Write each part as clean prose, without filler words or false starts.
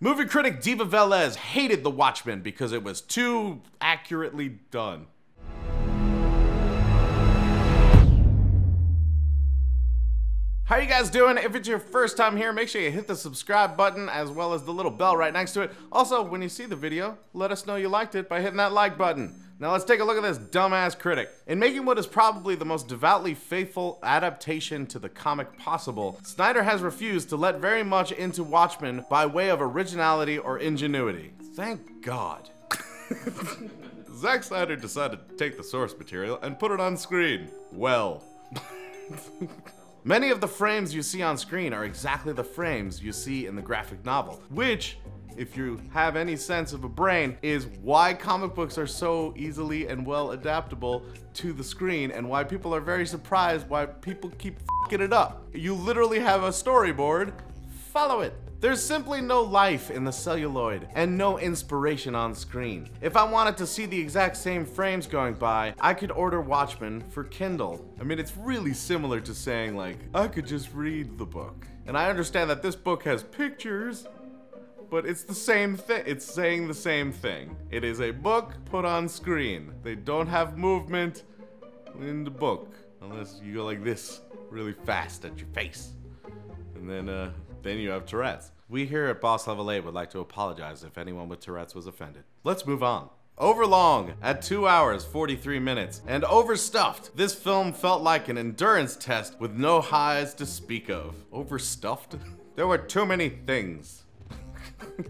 Movie critic Diva Velez hated The Watchmen because it was too accurately done. How you guys doing? If it's your first time here, make sure you hit the subscribe button as well as the little bell right next to it. Also, when you see the video, let us know you liked it by hitting that like button. Now let's take a look at this dumbass critic. In making what is probably the most devoutly faithful adaptation to the comic possible, Snyder has refused to let very much into Watchmen by way of originality or ingenuity. Thank God. Zack Snyder decided to take the source material and put it on screen. Well. Many of the frames you see on screen are exactly the frames you see in the graphic novel, which, if you have any sense of a brain, is why comic books are so easily and well adaptable to the screen and why people are very surprised why people keep f***ing it up. You literally have a storyboard, follow it. There's simply no life in the celluloid and no inspiration on screen. If I wanted to see the exact same frames going by, I could order Watchmen for Kindle. I mean, it's really similar to saying like, I could just read the book. And I understand that this book has pictures, but it's the same thing. It's saying the same thing. It is a book put on screen. They don't have movement in the book, unless you go like this really fast at your face. And then you have Tourette's. We here at Boss Level 8 would like to apologize if anyone with Tourette's was offended. Let's move on. Overlong at 2 hours, 43 minutes, and overstuffed. This film felt like an endurance test with no highs to speak of. Overstuffed? There were too many things.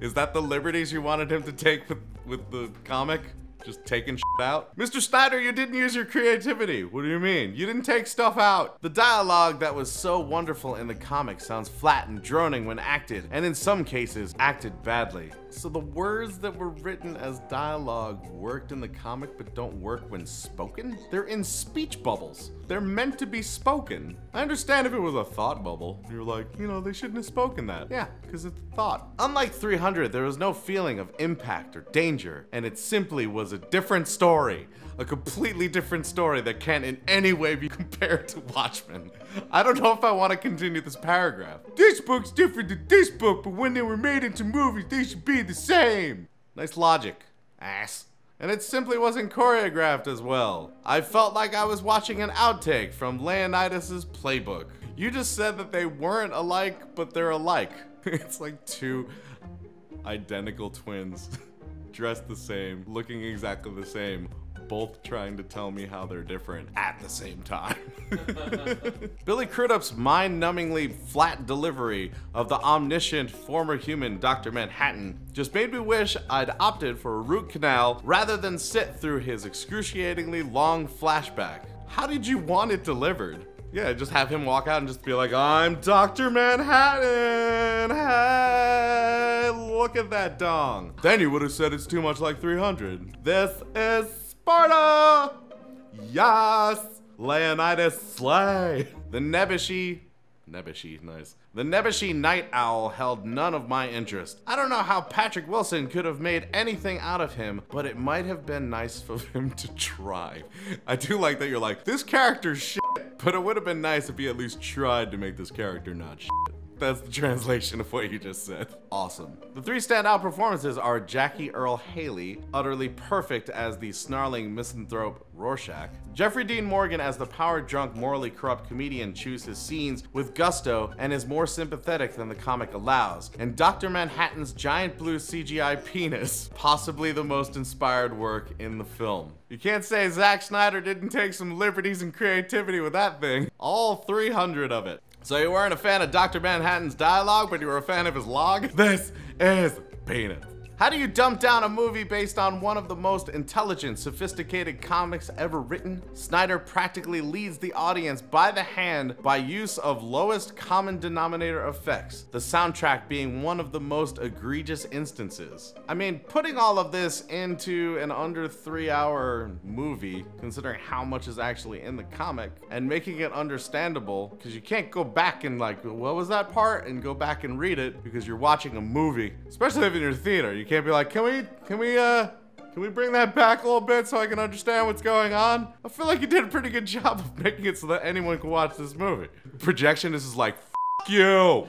Is that the liberties you wanted him to take with the comic? Just taking shit out? Mr. Snyder, you didn't use your creativity. What do you mean? You didn't take stuff out. The dialogue that was so wonderful in the comic sounds flat and droning when acted, and in some cases, acted badly. So the words that were written as dialogue worked in the comic but don't work when spoken? They're in speech bubbles. They're meant to be spoken. I understand if it was a thought bubble. You're like, you know, they shouldn't have spoken that. Yeah, because it's a thought. Unlike 300, there was no feeling of impact or danger, and it simply was a different story. A completely different story that can't in any way be compared to Watchmen. I don't know if I want to continue this paragraph. This book's different than this book, but when they were made into movies, they should be the same. Nice logic, ass. And it simply wasn't choreographed as well. I felt like I was watching an outtake from Leonidas's playbook. You just said that they weren't alike, but they're alike. It's like two identical twins, dressed the same, looking exactly the same, both trying to tell me how they're different at the same time. Billy Crudup's mind-numbingly flat delivery of the omniscient former human Dr. Manhattan just made me wish I'd opted for a root canal rather than sit through his excruciatingly long flashback. How did you want it delivered? Yeah, just have him walk out and just be like, I'm Dr. Manhattan, hey, look at that dong. Then you would have said it's too much like 300. This is Sparta! Yes! Leonidas slay! The Nebuchadnezzar, nice. The Nebuchadnezzar Night Owl held none of my interest. I don't know how Patrick Wilson could have made anything out of him, but it might have been nice for him to try. I do like that you're like, this character's shit, but it would have been nice if he at least tried to make this character not shit. That's the translation of what you just said. Awesome. The three standout performances are Jackie Earle Haley, utterly perfect as the snarling misanthrope Rorschach. Jeffrey Dean Morgan as the power-drunk, morally corrupt comedian chews his scenes with gusto and is more sympathetic than the comic allows. And Dr. Manhattan's giant blue CGI penis, possibly the most inspired work in the film. You can't say Zack Snyder didn't take some liberties and creativity with that thing. All 300 of it. So you weren't a fan of Dr. Manhattan's dialogue, but you were a fan of his log? This is penis. How do you dump down a movie based on one of the most intelligent, sophisticated comics ever written? Snyder practically leads the audience by the hand by use of lowest common denominator effects, the soundtrack being one of the most egregious instances. I mean, putting all of this into an under 3-hour movie, considering how much is actually in the comic, and making it understandable, because you can't go back and like, what was that part? And go back and read it, because you're watching a movie, especially if in your theater. You can't be like, can we bring that back a little bit so I can understand what's going on? I feel like you did a pretty good job of making it so that anyone can watch this movie. Projectionist is like, f you.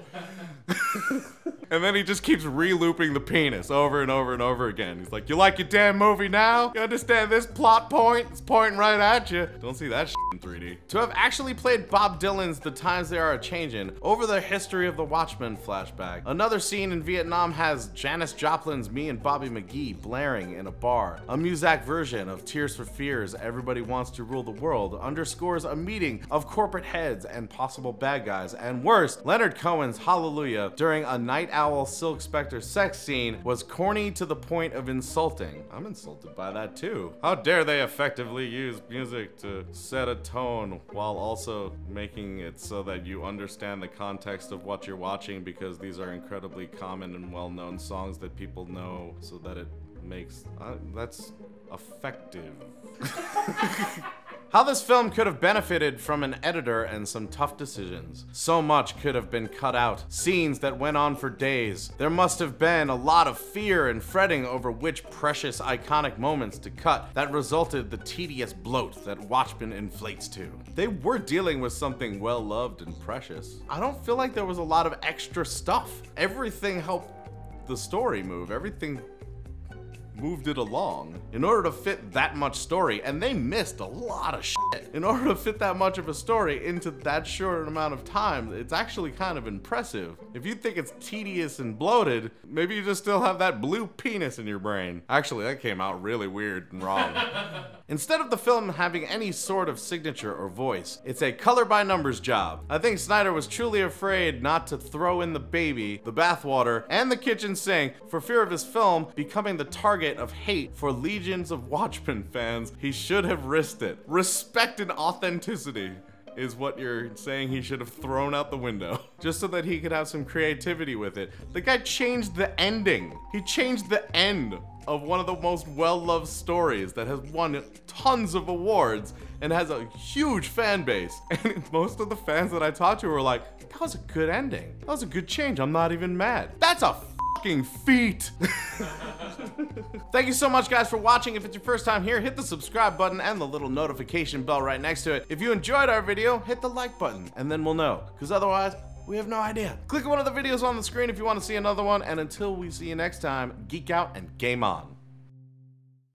And then he just keeps re-looping the penis over and over and over again. He's like, you like your damn movie now? You understand this plot point? It's pointing right at you. Don't see that shit in 3D. To have actually played Bob Dylan's The Times They Are A-Changin' over the history of the Watchmen flashback. Another scene in Vietnam has Janis Joplin's Me and Bobby McGee blaring in a bar. A Muzak version of Tears for Fears' Everybody Wants to Rule the World underscores a meeting of corporate heads and possible bad guys. And worst, Leonard Cohen's Hallelujah during a Night Owl Silk Spectre sex scene was corny to the point of insulting. I'm insulted by that too. How dare they effectively use music to set a tone while also making it so that you understand the context of what you're watching, because these are incredibly common and well-known songs that people know, so that it makes that's effective. How this film could have benefited from an editor and some tough decisions. So much could have been cut out. Scenes that went on for days. There must have been a lot of fear and fretting over which precious iconic moments to cut that resulted the tedious bloat that Watchmen inflates to. They were dealing with something well loved and precious. I don't feel like there was a lot of extra stuff. Everything helped the story move. Everything moved it along in order to fit that much story, and they missed a lot of shit. In order to fit that much of a story into that short amount of time, it's actually kind of impressive. If you think it's tedious and bloated, maybe you just still have that blue penis in your brain. Actually, that came out really weird and wrong. Instead of the film having any sort of signature or voice, it's a color by numbers job. I think Snyder was truly afraid not to throw in the baby, the bathwater, and the kitchen sink for fear of his film becoming the target of hate for legions of Watchmen fans. He should have risked it. Respect and authenticity is what you're saying he should have thrown out the window, just so that he could have some creativity with it. The guy changed the ending. He changed the end of one of the most well-loved stories that has won tons of awards and has a huge fan base. And most of the fans that I talked to were like, that was a good ending. That was a good change. I'm not even mad. That's a fucking feat. Thank you so much, guys, for watching. If it's your first time here, hit the subscribe button and the little notification bell right next to it. If you enjoyed our video, hit the like button, and then we'll know, because otherwise, we have no idea. Click one of the videos on the screen if you want to see another one, and until we see you next time, geek out and game on.